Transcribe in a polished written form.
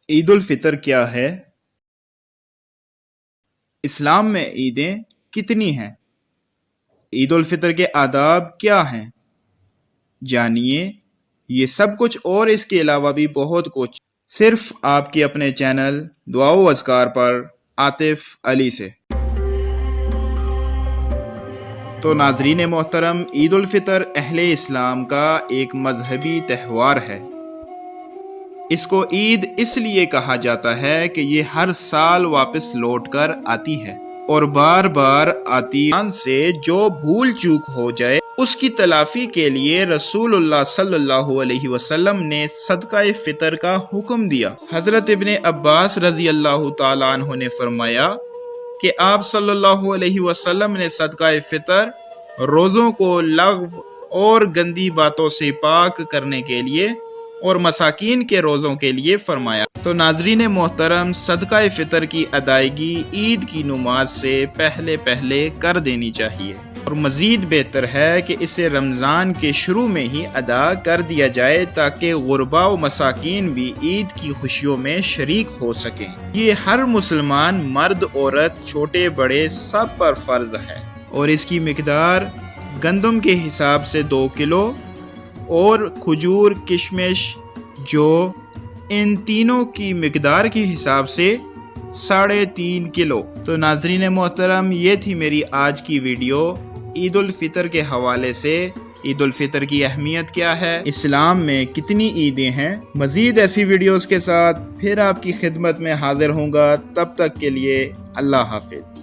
ईद उल फितर क्या है? इस्लाम में ईदें कितनी हैं? ईद उल फितर के आदाब क्या हैं? जानिए ये सब कुछ और इसके अलावा भी बहुत कुछ सिर्फ आपके अपने चैनल दुआ व अज़कार पर आतिफ अली से। तो नाजरीन मोहतरम, ईद उल फितर अहले इस्लाम का एक मजहबी त्यौहार है। इसको ईद इसलिए कहा जाता है कि ये हर साल वापस लौट कर आती है और बार बार आती से जो भूल चूक हो जाए उसकी तलाफी के लिए रसूलुल्लाह सल्लल्लाहु अलैहि वसल्लम ने सदका फितर का हुक्म दिया। हजरत इब्ने अब्बास रजी अल्लाह तआला अन्हु ने फरमाया कि आप सल्लल्लाहु अलैहि वसल्लम ने सदका फितर रोज़ों को लग़्व और गंदी बातों से पाक करने के लिए और मसाकीन के रोज़ों के लिए फरमाया। तो नाजरीन मोहतरम, सदका फितर की अदायगी ईद की नमाज से पहले पहले कर देनी चाहिए और मज़ीद बेहतर है कि इसे रमज़ान के शुरू में ही अदा कर दिया जाए ताकि गुरबा व मसाकीन भी ईद की खुशियों में शरीक हो सकें। ये हर मुसलमान मर्द औरत छोटे बड़े सब पर फ़र्ज है और इसकी मिकदार गंदम के हिसाब से 2 किलो और खजूर किशमिश जो इन तीनों की मिकदार के हिसाब से 3.5 किलो। तो नाजरीन मोहतरम, ये थी मेरी आज की वीडियो ईद उल फितर के हवाले से। ईद उल फितर की अहमियत क्या है, इस्लाम में कितनी ईदें हैं। मज़ीद ऐसी वीडियोस के साथ फिर आपकी खिदमत में हाजिर होऊंगा। तब तक के लिए अल्लाह हाफिज।